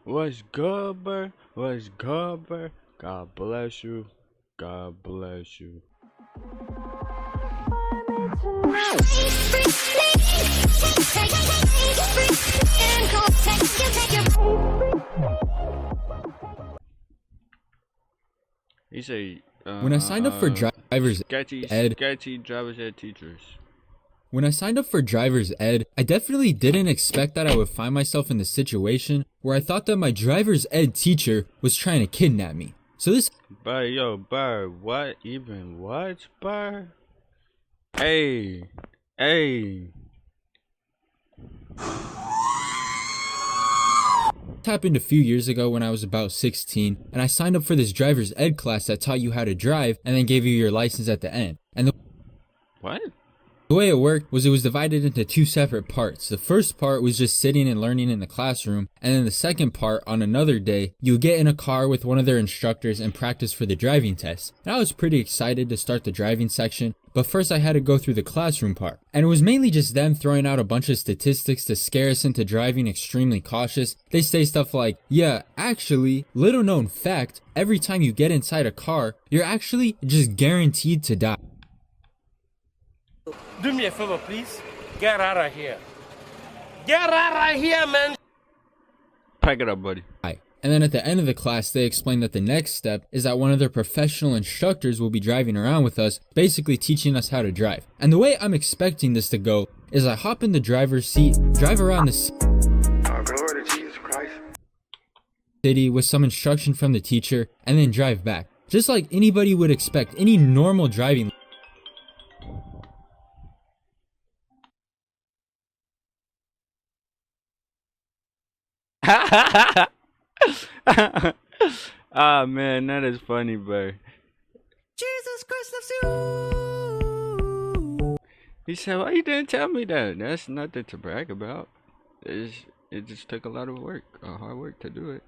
What's good, bro? What's good, bro? God bless you. God bless you. He say, When I signed up for driver's ed, sketchy driver's ed teachers. When I signed up for driver's ed, I definitely didn't expect that I would find myself in the situation where I thought that my driver's ed teacher was trying to kidnap me. So this Bro, what even? What, bro? Hey. happened a few years ago when I was about 16, and I signed up for this driver's ed class that taught you how to drive and then gave you your license at the end. And What? the way it worked was it was divided into two separate parts. The first part was just sitting and learning in the classroom, and then the second part, on another day, you would get in a car with one of their instructors and practice for the driving test. And I was pretty excited to start the driving section, but first I had to go through the classroom part. And it was mainly just them throwing out a bunch of statistics to scare us into driving extremely cautious. They say stuff like, yeah, actually, little known fact, every time you get inside a car, you're actually just guaranteed to die. Do me a favor, please. Get out of here. Get out of here, man. Pack it up, buddy. And then at the end of the class, they explain that the next step is that one of their professional instructors will be driving around with us, basically teaching us how to drive. And the way I'm expecting this to go is I hop in the driver's seat, drive around the Glory to Jesus Christ. city with some instruction from the teacher, and then drive back. Just like anybody would expect, any normal driving. Ah, man, that is funny, bro. Jesus Christ loves you. He said, why you didn't tell me that? That's nothing to brag about. It just took a lot of work, hard work to do it.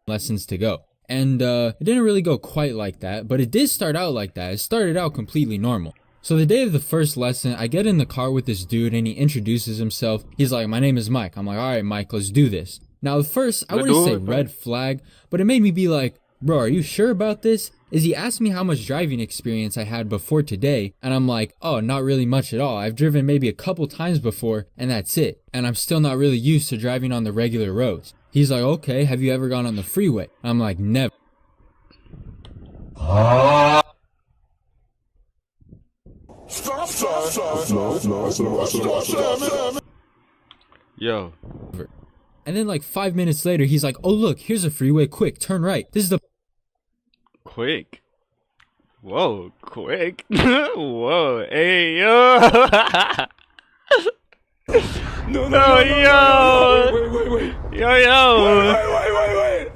Lessons to go. And it didn't really go quite like that, but it did start out like that. It started out completely normal. So the day of the first lesson, I get in the car with this dude and he introduces himself. He's like, my name is Mike. I'm like, all right, Mike, let's do this. Now, at first, I wouldn't say red flag, but it made me be like, bro, are you sure about this? Is he asked me how much driving experience I had before today, and I'm like, oh, not really much at all. I've driven maybe a couple times before, and that's it. And I'm still not really used to driving on the regular roads. He's like, okay, have you ever gone on the freeway? I'm like, never. Yo. And then like 5 minutes later, he's like, oh look, here's a freeway, quick, turn right. This is the... Quick. Whoa, quick. Whoa, hey, yo. No, yo. Wait. Yo. Wait.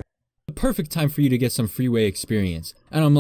the perfect time for you to get some freeway experience. And I'm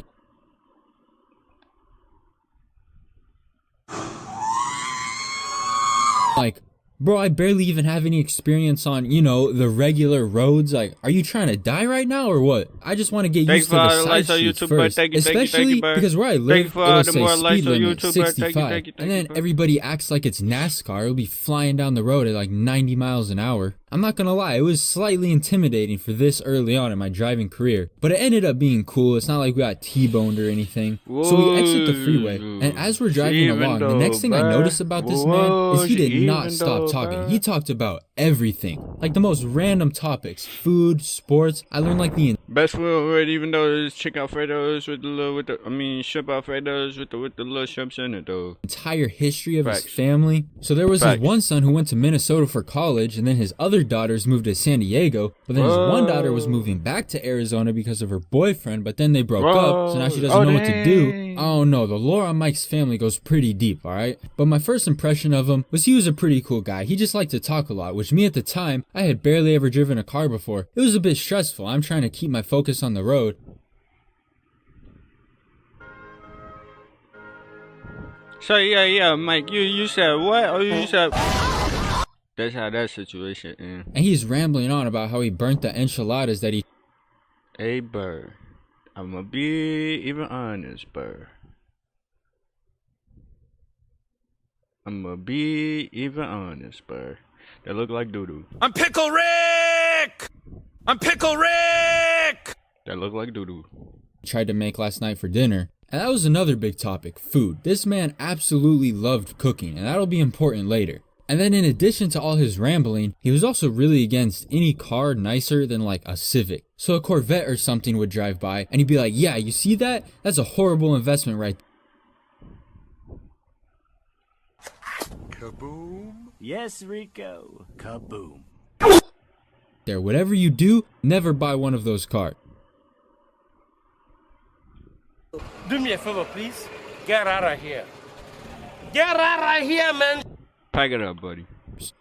like, bro, I barely even have any experience on, you know, the regular roads. Like, are you trying to die right now or what? I just want to get used to the side streets first. Especially because where I live, it'll say speed limit 65. And then everybody acts like it's NASCAR. It'll be flying down the road at like 90 miles an hour. I'm not gonna lie, it was slightly intimidating for this early on in my driving career, but it ended up being cool. It's not like we got T-boned or anything. So we exit the freeway, and as we're driving along, the next thing I noticed about this man is he did not stop talking. He talked about everything, like the most random topics, food, sports. I learned like the best food, even though it's chicken Alfredos with the little, shrimp Alfredos with the little shrimps in it though. Entire history of his family. So there was his one son who went to Minnesota for college, and then his other daughters moved to San Diego, but then his one daughter was moving back to Arizona because of her boyfriend, but then they broke up, so now she doesn't know what to do. I don't know, the lore on Mike's family goes pretty deep, alright? But my first impression of him was he was a pretty cool guy. He just liked to talk a lot, which me at the time, I had barely ever driven a car before. It was a bit stressful. I'm trying to keep my focus on the road. So yeah, Mike, you said what? Oh, you said... That's how that situation is. And he's rambling on about how he burnt the enchiladas that he... Hey, Burr. I'ma be even honest, Burr. I'ma be even honest, Burr. They look like doo-doo. I'm Pickle Rick! I'm Pickle Rick! That look like doo-doo. Tried to make last night for dinner. And that was another big topic, food. This man absolutely loved cooking, and that'll be important later. And then in addition to all his rambling, he was also really against any car nicer than like a Civic. So a Corvette or something would drive by, and he'd be like, yeah, you see that? That's a horrible investment right Kaboom. Yes, Rico. Kaboom. there. Whatever you do, never buy one of those cars. Do me a favor, please. Get out of here. Get out of here, man. Pack it up, buddy.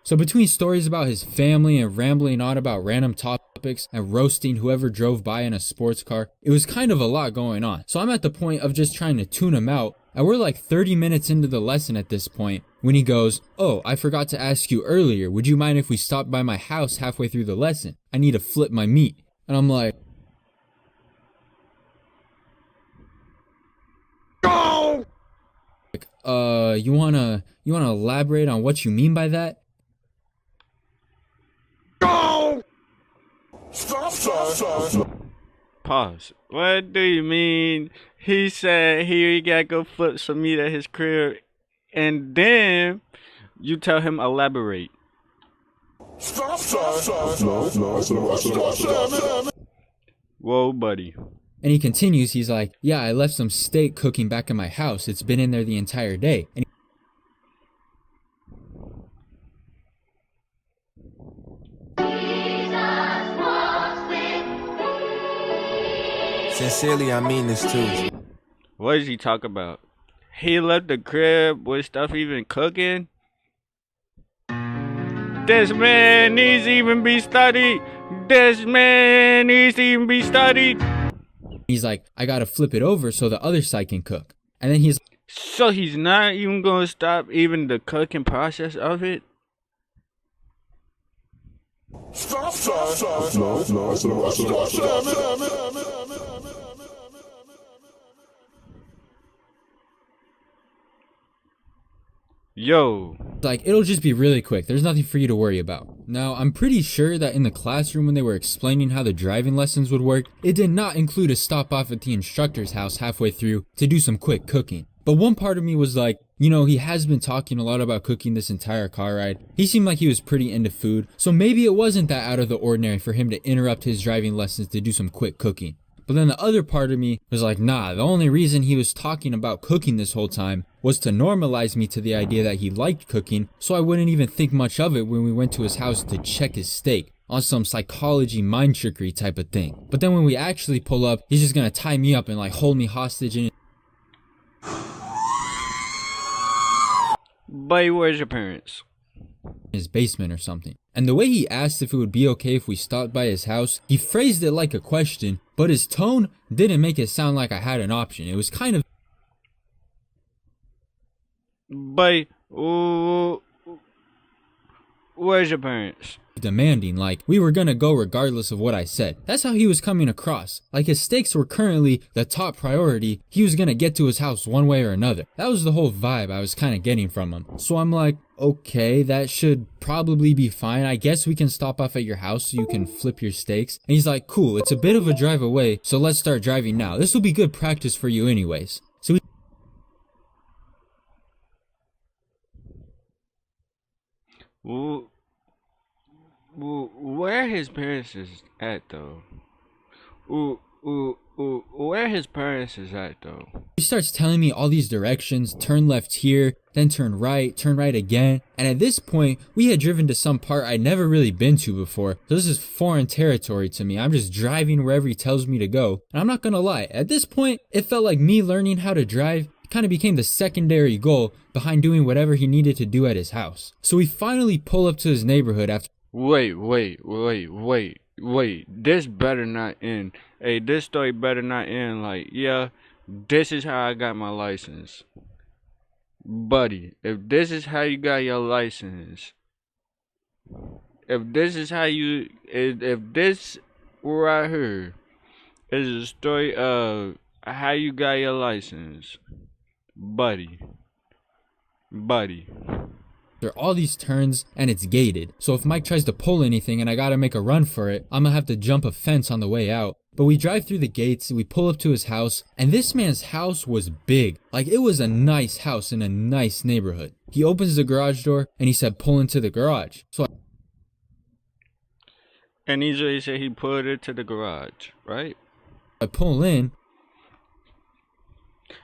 So between stories about his family and rambling on about random topics and roasting whoever drove by in a sports car, it was kind of a lot going on. So I'm at the point of just trying to tune him out, and we're like 30 minutes into the lesson at this point when he goes, oh, I forgot to ask you earlier, would you mind if we stopped by my house halfway through the lesson? I need to flip my meat. And I'm like, you wanna elaborate on what you mean by that? Pause. What do you mean? He said he gotta go flip some meat at his crib, and then you tell him elaborate. Whoa, buddy. And he continues, he's like, yeah, I left some steak cooking back in my house. It's been in there the entire day. And Sincerely, I mean this too. What does he talk about? He left the crib with stuff even cooking? This man needs to even be studied. This man needs to even be studied. he's like, I gotta flip it over so the other side can cook. And then he's So he's not even gonna stop even the cooking process of it? Yo. like, it'll just be really quick. There's nothing for you to worry about. Now, I'm pretty sure that in the classroom when they were explaining how the driving lessons would work, it did not include a stop off at the instructor's house halfway through to do some quick cooking. But one part of me was like, you know, he has been talking a lot about cooking this entire car ride. He seemed like he was pretty into food, so maybe it wasn't that out of the ordinary for him to interrupt his driving lessons to do some quick cooking. But then the other part of me was like, nah, the only reason he was talking about cooking this whole time was to normalize me to the idea that he liked cooking, so I wouldn't even think much of it when we went to his house to check his steak, on some psychology mind trickery type of thing. But then when we actually pull up, he's just gonna tie me up and like hold me hostage in Buddy, where's your parents? his basement or something. And the way he asked if it would be okay if we stopped by his house, he phrased it like a question, but his tone didn't make it sound like I had an option. It was kind of Buddy, where's your parents? demanding, like we were gonna go regardless of what I said. That's how he was coming across. Like his stakes were currently the top priority. He was gonna get to his house one way or another. That was the whole vibe I was kind of getting from him. So I'm like, okay, that should probably be fine. I guess we can stop off at your house so you can flip your steaks. And he's like, cool, it's a bit of a drive away, so let's start driving now. This will be good practice for you anyways. So Where his parents is at though? Where his parents is at though? he starts telling me all these directions, turn left here, then turn right again. And at this point, we had driven to some part I'd never really been to before. So this is foreign territory to me. I'm just driving wherever he tells me to go. And I'm not gonna lie, at this point, it felt like me learning how to drive kind of became the secondary goal behind doing whatever he needed to do at his house. So we finally pull up to his neighborhood after Wait. This better not end. Hey, this story better not end like, yeah, this is how I got my license. Buddy, if this is how you got your license, if this is how you, if this right here is a story of how you got your license, buddy, There are all these turns and it's gated. So if Mike tries to pull anything and I gotta make a run for it, I'm gonna have to jump a fence on the way out. But we drive through the gates, we pull up to his house, and this man's house was big. Like, it was a nice house in a nice neighborhood. He opens the garage door and he said, pull into the garage. So and he said he put it to the garage, right? I pull in.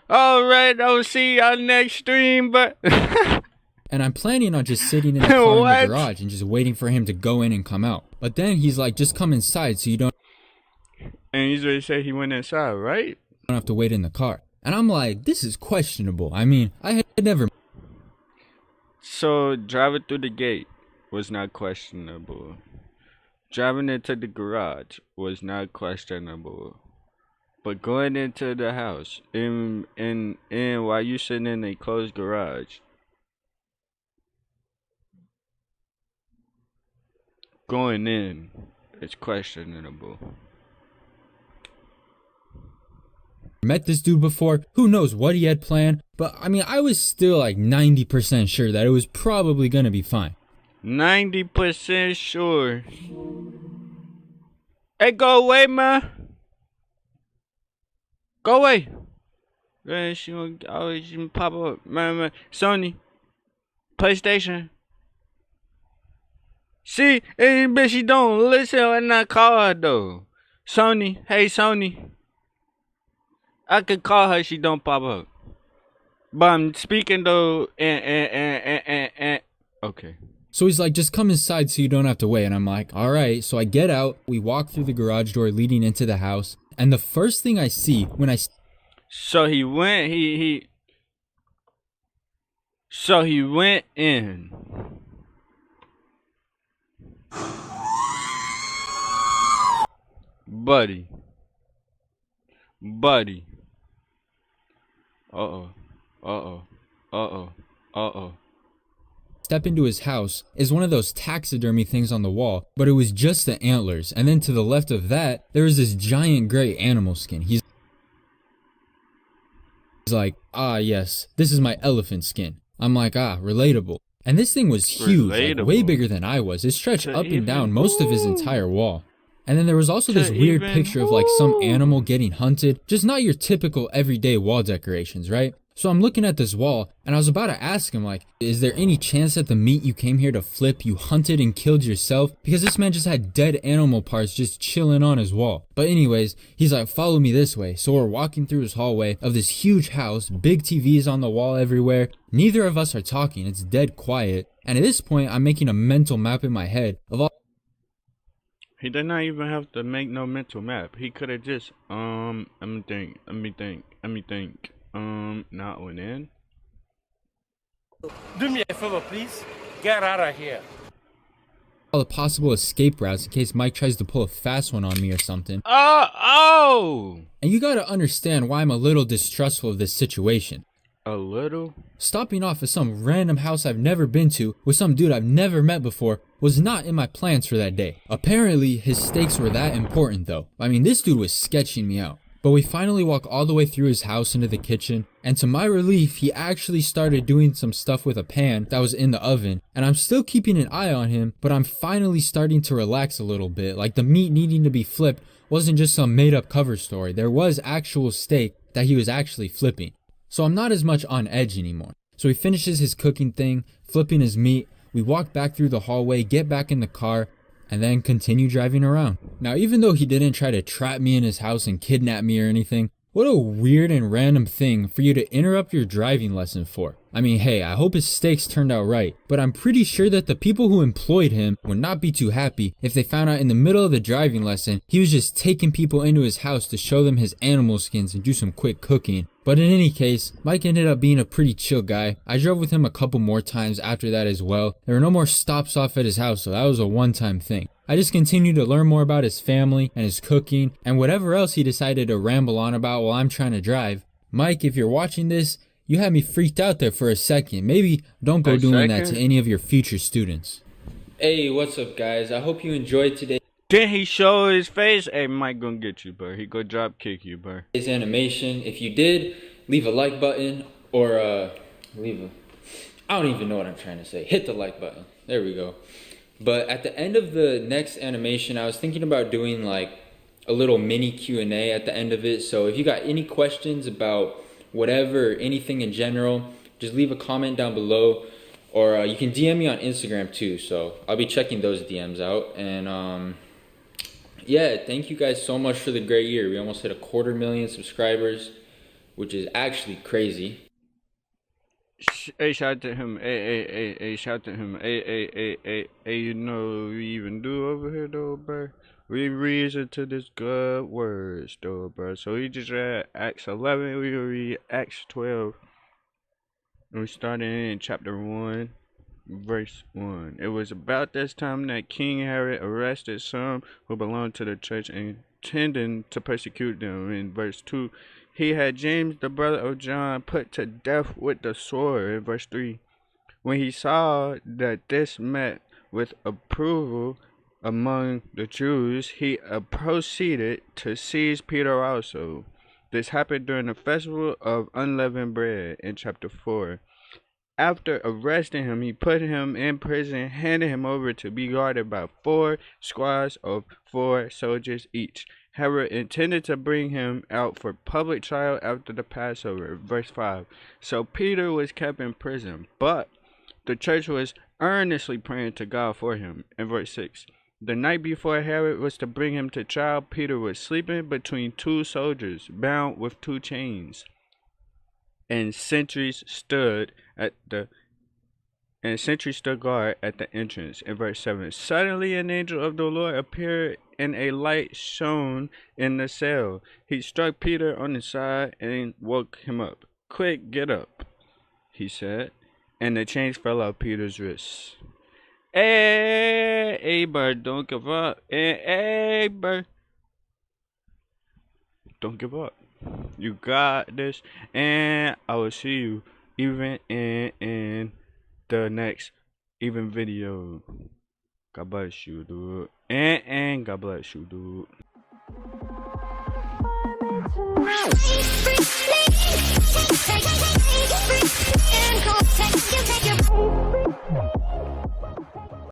Alright, I'll see y'all next stream, but and I'm planning on just sitting in the car in the garage and just waiting for him to go in and come out. But then he's like, just come inside so you don't. And he's ready to say he went inside, right? Don't have to wait in the car. And I'm like, this is questionable. I mean, I had never. So driving through the gate was not questionable. Driving into the garage was not questionable. But going into the house and while you sitting in a closed garage, going in is questionable. Met this dude before, who knows what he had planned, but I mean, I was still like 90% sure that it was probably gonna be fine. 90% sure. Hey, go away, man. Go away. Man, she always pop up. Man, Sony. PlayStation. See, but she don't listen when I call her though. Sony, hey Sony. I could call her, she don't pop up. But I'm speaking though, and okay. So he's like, just come inside so you don't have to wait. And I'm like, all right. So I get out, we walk through the garage door leading into the house. And the first thing I see when I... So he went, So he went in. Buddy. Step into his house is one of those taxidermy things on the wall, but it was just the antlers. And then to the left of that, there was this giant gray animal skin. He's like, ah, yes, this is my elephant skin. I'm like, ah, relatable. And this thing was huge, like, way bigger than I was. It stretched up and down most of his entire wall. And then there was also this weird picture of like some animal getting hunted. Just not your typical everyday wall decorations, right? So I'm looking at this wall and I was about to ask him like, is there any chance that the meat you came here to flip you hunted and killed yourself? Because this man just had dead animal parts just chilling on his wall. But anyways, he's like, follow me this way. So we're walking through his hallway of this huge house, big TVs on the wall everywhere. Neither of us are talking, it's dead quiet. And at this point, I'm making a mental map in my head of all... He did not even have to make no mental map. He could have just, let me think. Not went in. Do me a favor, please. Get out of here. All the possible escape routes in case Mike tries to pull a fast one on me or something. Oh! And you gotta understand why I'm a little distrustful of this situation. A little? Stopping off at some random house I've never been to with some dude I've never met before was not in my plans for that day. Apparently, his stakes were that important though. I mean, this dude was sketching me out. But we finally walk all the way through his house into the kitchen, and to my relief, he actually started doing some stuff with a pan that was in the oven, and I'm still keeping an eye on him, but I'm finally starting to relax a little bit, like the meat needing to be flipped wasn't just some made up cover story, there was actual steak that he was actually flipping. So I'm not as much on edge anymore. So he finishes his cooking thing, flipping his meat, we walk back through the hallway, get back in the car, and then continue driving around. Now, even though he didn't try to trap me in his house and kidnap me or anything, what a weird and random thing for you to interrupt your driving lesson for. I mean, hey, I hope his steaks turned out right, but I'm pretty sure that the people who employed him would not be too happy if they found out in the middle of the driving lesson he was just taking people into his house to show them his animal skins and do some quick cooking. But in any case, Mike ended up being a pretty chill guy. I drove with him a couple more times after that as well. There were no more stops off at his house, so that was a one-time thing. I just continued to learn more about his family and his cooking and whatever else he decided to ramble on about while I'm trying to drive. Mike, if you're watching this, you had me freaked out there for a second. Maybe don't go doing that to any of your future students. Hey, what's up guys? I hope you enjoyed today. Then he show his face. Hey, Mike gonna get you, bro. He go drop kick you, bro. Today's animation. If you did, leave a like button or leave I don't even know what I'm trying to say. Hit the like button. There we go. But at the end of the next animation, I was thinking about doing like a little mini Q&A at the end of it. So if you got any questions about whatever, anything in general, just leave a comment down below. Or you can DM me on Instagram too. So I'll be checking those DMs out. And yeah, thank you guys so much for the great year. We almost hit 250,000 subscribers, which is actually crazy. Hey, shout to him. Hey, shout to him. Hey, you know what we even do over here, though, bro? We reason to this good words, though, bro. So we just read Acts 11, we read Acts 12. And we started in chapter 1, verse 1. It was about this time that King Herod arrested some who belonged to the church, intending to persecute them. In verse 2, he had James, the brother of John, put to death with the sword. In verse 3, when he saw that this met with approval among the Jews, he proceeded to seize Peter also. This happened during the festival of unleavened bread in chapter 4. After arresting him, he put him in prison, handed him over to be guarded by 4 squads of 4 soldiers each. Herod intended to bring him out for public trial after the Passover. Verse 5. So Peter was kept in prison, but the church was earnestly praying to God for him. In verse 6. The night before Herod was to bring him to trial, Peter was sleeping between 2 soldiers, bound with 2 chains. And sentries stood guard at the entrance. In verse 7, suddenly an angel of the Lord appeared, and a light shone in the cell. He struck Peter on the side and woke him up. Quick, get up, he said, and the chains fell off Peter's wrists. Hey, bird, don't give up. Hey, bird, don't give up. You got this, and I will see you even in the next even video. God bless you, dude. And God bless you, dude.